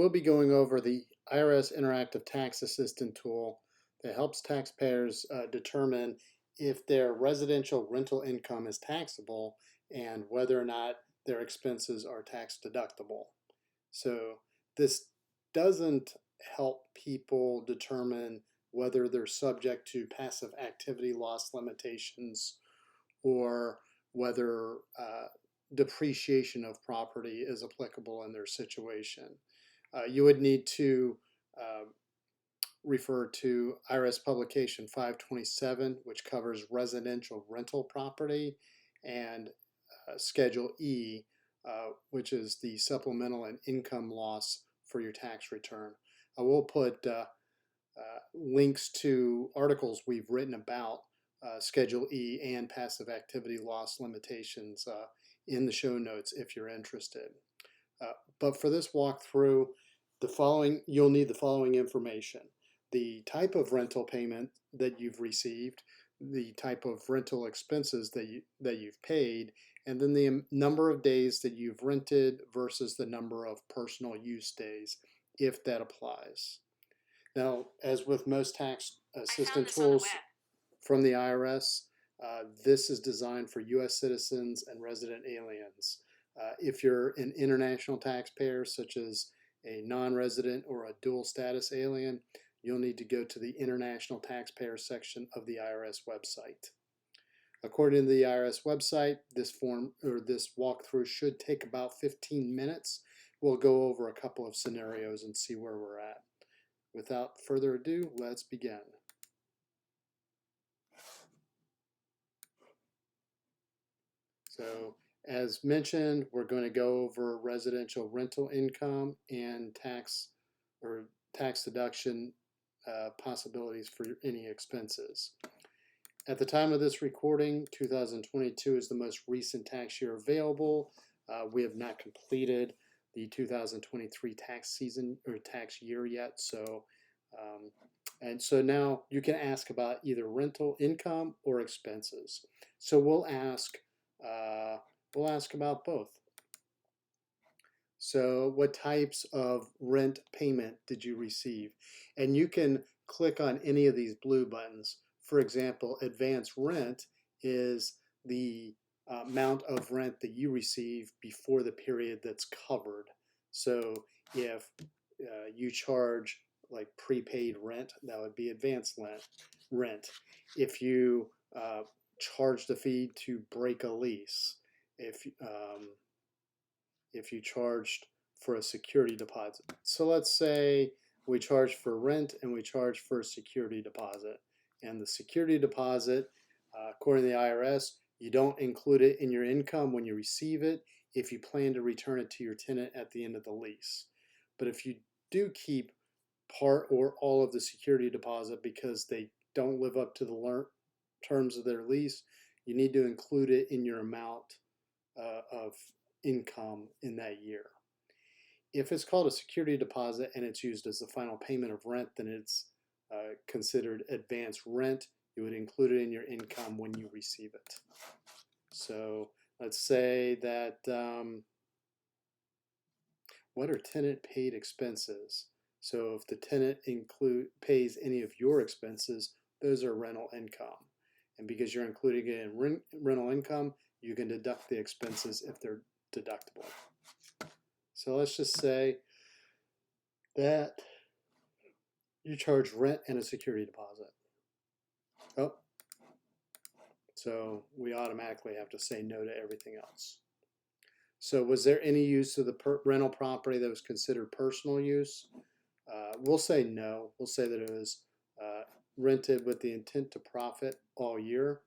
We'll be going over the IRS Interactive Tax Assistant tool that helps taxpayers determine if their residential rental income is taxable and whether or not their expenses are tax deductible. So this doesn't help people determine whether they're subject to passive activity loss limitations or whether depreciation of property is applicable in their situation. You would need to uh, refer to IRS Publication 527, which covers residential rental property, and Schedule E, which is the supplemental and income loss for your tax return. I will put links to articles we've written about Schedule E and passive activity loss limitations in the show notes if you're interested. But for this walkthrough, you'll need the following information: the type of rental payment that you've received, the type of rental expenses that you've paid, and then the number of days that you've rented versus the number of personal use days, if that applies. Now, as with most tax assistant tools from the IRS, this is designed for U.S. citizens and resident aliens. If you're an international taxpayer, such as a non-resident or a dual status alien, you'll need to go to the international taxpayer section of the IRS website. According to the IRS website, this walkthrough should take about 15 minutes. We'll go over a couple of scenarios and see where we're at. Without further ado, let's begin. So, as mentioned, we're going to go over residential rental income and tax deduction possibilities for any expenses. At the time of this recording, 2022 is the most recent tax year available. We have not completed the 2023 tax season or tax year yet, so now you can ask about either rental income or expenses. So we'll ask about both. So what types of rent payment did you receive? And you can click on any of these blue buttons. For example, advance rent is the amount of rent that you receive before the period that's covered. So if you charge like prepaid rent, that would be advance rent. If you charge the fee to break a lease, if you charged for a security deposit. So let's say we charge for rent and we charge for a security deposit. And the security deposit, according to the IRS, you don't include it in your income when you receive it if you plan to return it to your tenant at the end of the lease. But if you do keep part or all of the security deposit because they don't live up to the terms of their lease, you need to include it in your amount of income in that year. If it's called a security deposit and it's used as the final payment of rent, then it's considered advance rent. You would include it in your income when you receive it. So let's say that what are tenant paid expenses? So if the tenant pays any of your expenses, those are rental income. And because you're including it in rental income, you can deduct the expenses if they're deductible. So let's just say that you charge rent and a security deposit. Oh, so we automatically have to say no to everything else. So was there any use of the rental property that was considered personal use? We'll say no. We'll say that it was rented with the intent to profit all year.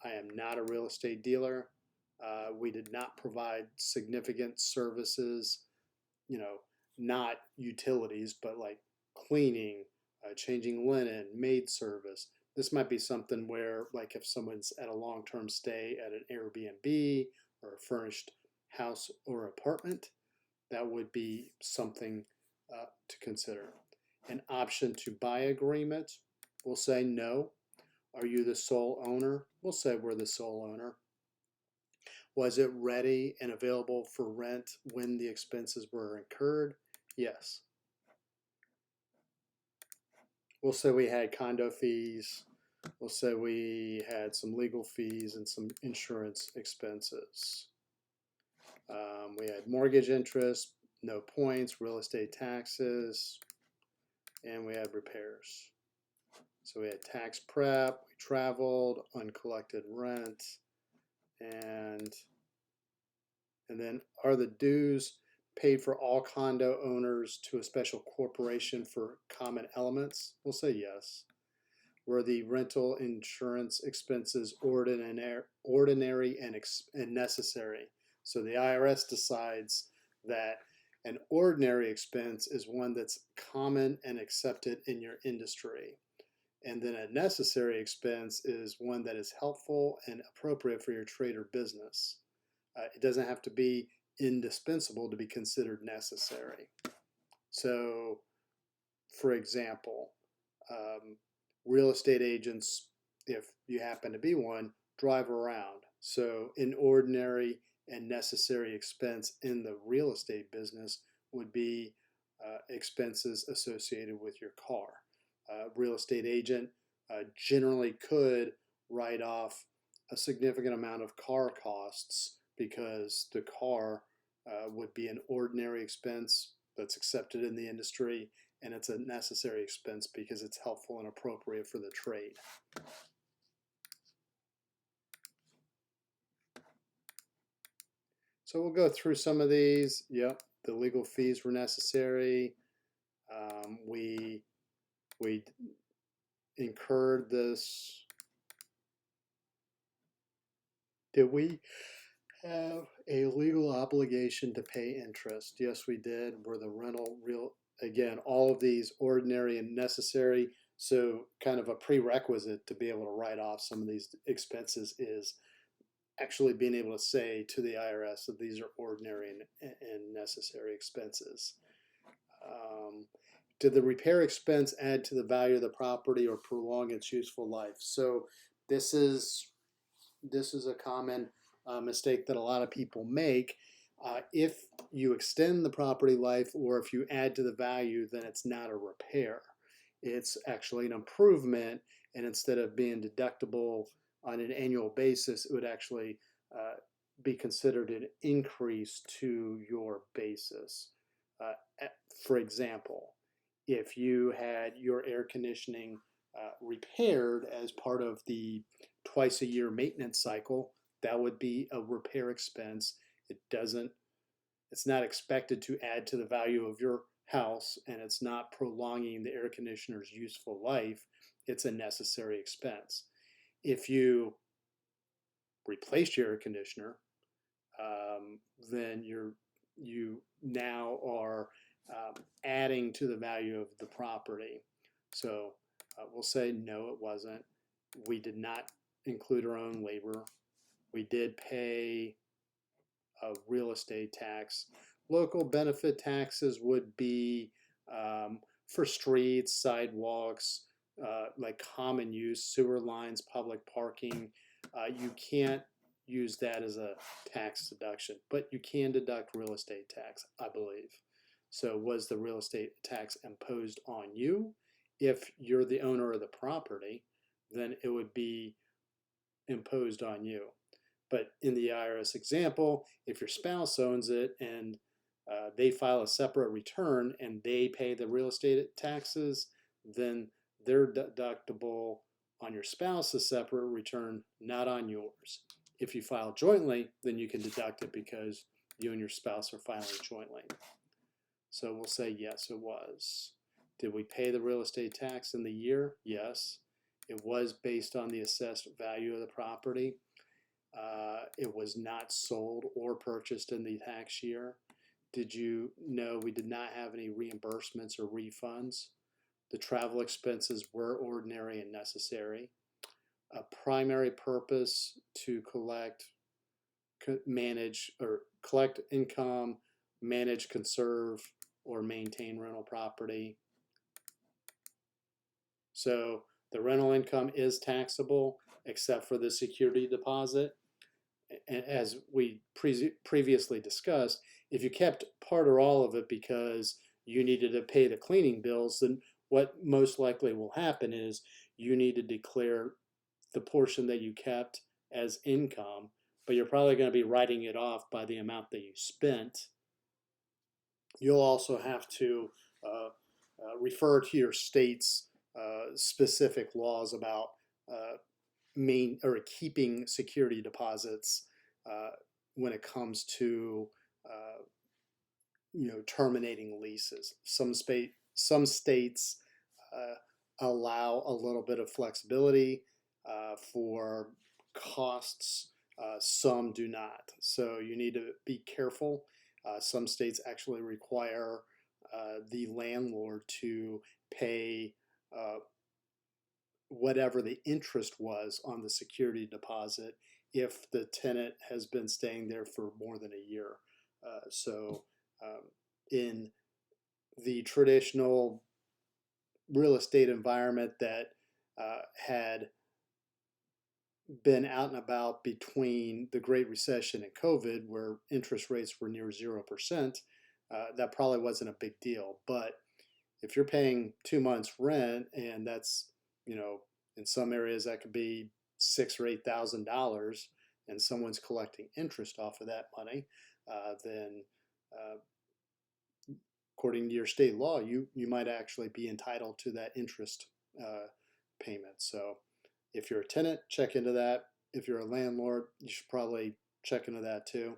I am not a real estate dealer. We did not provide significant services, not utilities, but like cleaning, changing linen, maid service. This might be something where, like, if someone's at a long-term stay at an Airbnb or a furnished house or apartment, that would be something to consider. An option to buy agreement, we'll say no. Are you the sole owner? We'll say we're the sole owner. Was it ready and available for rent when the expenses were incurred? Yes. We'll say we had condo fees. We'll say we had some legal fees and some insurance expenses. We had mortgage interest, no points, real estate taxes, and we had repairs. So we had tax prep, we traveled, uncollected rent, and then are the dues paid for all condo owners to a special corporation for common elements? We'll say yes. Were the rental insurance expenses ordinary and necessary? So the IRS decides that an ordinary expense is one that's common and accepted in your industry. And then a necessary expense is one that is helpful and appropriate for your trade or business. It doesn't have to be indispensable to be considered necessary. So, for example, real estate agents, if you happen to be one, drive around. So, an ordinary and necessary expense in the real estate business would be expenses associated with your car. Real estate agent generally could write off a significant amount of car costs because the car would be an ordinary expense that's accepted in the industry, and it's a necessary expense because it's helpful and appropriate for the trade. So we'll go through some of these. Yep, the legal fees were necessary. We incurred this. Did we have a legal obligation to pay interest? Yes, we did. Were the rental real? Again, all of these ordinary and necessary. So kind of a prerequisite to be able to write off some of these expenses is actually being able to say to the IRS that these are ordinary and necessary expenses. Did the repair expense add to the value of the property or prolong its useful life? So this is a common mistake that a lot of people make. If you extend the property life or if you add to the value, then it's not a repair. It's actually an improvement, and instead of being deductible on an annual basis, it would actually be considered an increase to your basis. For example, if you had your air conditioning repaired as part of the twice a year maintenance cycle, that would be a repair expense. It's not expected to add to the value of your house, and it's not prolonging the air conditioner's useful life. It's a necessary expense. If you replace your air conditioner, then you now are adding to the value of the property. So we'll say no, it wasn't. We did not include our own labor. We did pay a real estate tax. Local benefit taxes would be for streets, sidewalks, like common use, sewer lines, public parking. You can't use that as a tax deduction, but you can deduct real estate tax, I believe. So was the real estate tax imposed on you? If you're the owner of the property, then it would be imposed on you. But in the IRS example, if your spouse owns it and they file a separate return and they pay the real estate taxes, then they're deductible on your spouse's separate return, not on yours. If you file jointly, then you can deduct it because you and your spouse are filing jointly. So we'll say yes, it was. Did we pay the real estate tax in the year? Yes. It was based on the assessed value of the property. It was not sold or purchased in the tax year. Did you know we did not have any reimbursements or refunds? The travel expenses were ordinary and necessary. A primary purpose to collect income, manage, conserve, or maintain rental property. So the rental income is taxable except for the security deposit. And as we previously discussed, if you kept part or all of it because you needed to pay the cleaning bills, then what most likely will happen is you need to declare the portion that you kept as income, but you're probably going to be writing it off by the amount that you spent. You'll also have to refer to your state's specific laws about keeping security deposits uh, when it comes to terminating leases. Some states allow a little bit of flexibility for costs. Some do not. So you need to be careful. Some states actually require the landlord to pay whatever the interest was on the security deposit if the tenant has been staying there for more than a year. So in the traditional real estate environment that had been out and about between the Great Recession and COVID, where interest rates were near 0%, that probably wasn't a big deal. But if you're paying 2 months rent, and that's, in some areas that could be $6,000 or $8,000, and someone's collecting interest off of that money, then according to your state law, you might actually be entitled to that interest payment. So if you're a tenant, check into that. If you're a landlord, you should probably check into that too.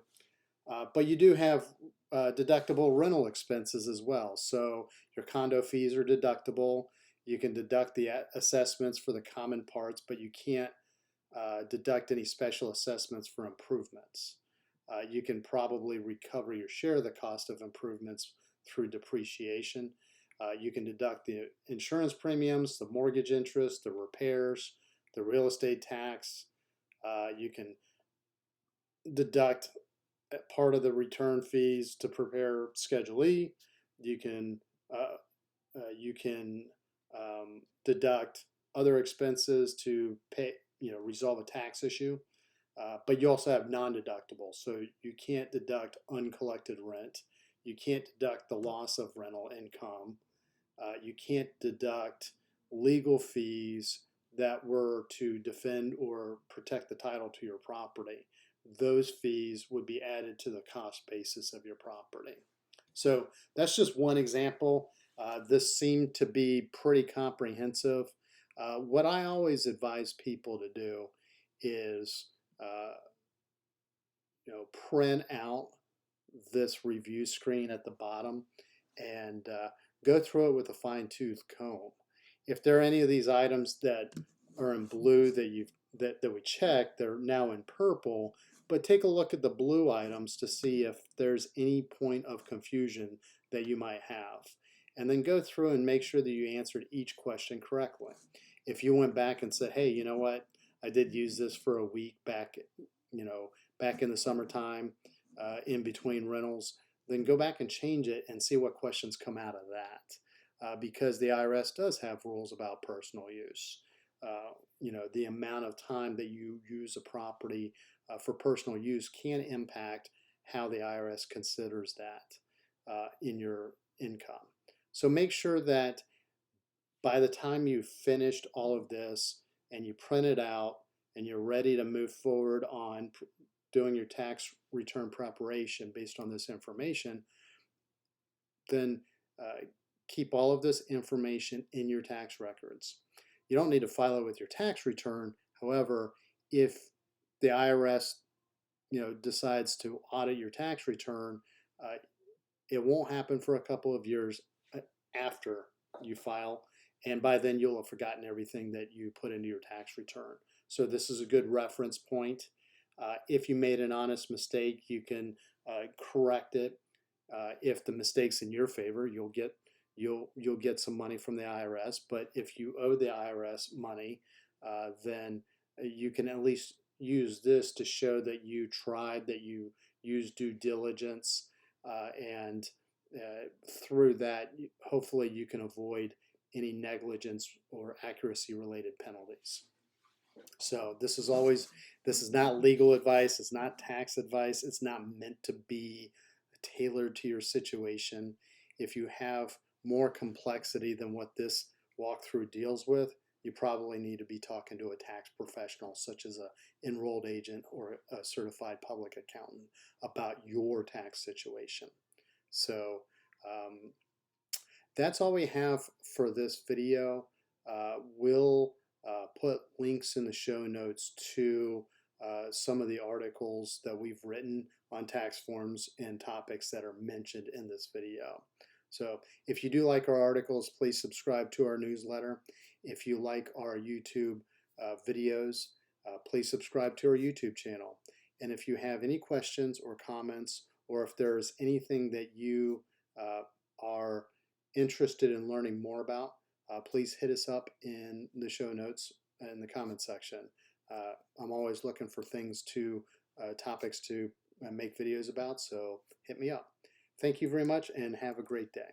But you do have deductible rental expenses as well. So your condo fees are deductible. You can deduct the assessments for the common parts, but you can't deduct any special assessments for improvements. You can probably recover your share of the cost of improvements through depreciation. You can deduct the insurance premiums, the mortgage interest, the repairs, the real estate tax. You can deduct part of the return fees to prepare Schedule E. You can deduct other expenses to pay, resolve a tax issue. But you also have non-deductible, so you can't deduct uncollected rent. You can't deduct the loss of rental income. You can't deduct legal fees that were to defend or protect the title to your property. Those fees would be added to the cost basis of your property. So that's just one example. This seemed to be pretty comprehensive. What I always advise people to do is print out this review screen at the bottom and go through it with a fine-tooth comb. If there are any of these items that are in blue that we checked, they're now in purple, but take a look at the blue items to see if there's any point of confusion that you might have. And then go through and make sure that you answered each question correctly. If you went back and said, hey, you know what, I did use this for a week back in the summertime, in between rentals, then go back and change it and see what questions come out of that. Because the IRS does have rules about personal use. The amount of time that you use a property for personal use can impact how the IRS considers that in your income. So make sure that by the time you've finished all of this and you print it out and you're ready to move forward on doing your tax return preparation based on this information, then keep all of this information in your tax records. You don't need to file it with your tax return. However, if the IRS decides to audit your tax return, it won't happen for a couple of years after you file, and by then you'll have forgotten everything that you put into your tax return. So this is a good reference point. If you made an honest mistake, you can correct it. If the mistake's in your favor, you'll get some money from the IRS. But if you owe the IRS money, then you can at least use this to show that you tried, that you used due diligence, and through that, hopefully you can avoid any negligence or accuracy related penalties. So this is not legal advice. It's not tax advice. It's not meant to be tailored to your situation. if you have more complexity than what this walkthrough deals with, you probably need to be talking to a tax professional, such as an enrolled agent or a certified public accountant, about your tax situation. So that's all we have for this video. We'll put links in the show notes to some of the articles that we've written on tax forms and topics that are mentioned in this video. So if you do like our articles, please subscribe to our newsletter. If you like our YouTube videos, please subscribe to our YouTube channel. And if you have any questions or comments, or if there's anything that you are interested in learning more about, please hit us up in the show notes in the comment section. I'm always looking for things to, topics to make videos about, so hit me up. Thank you very much and have a great day.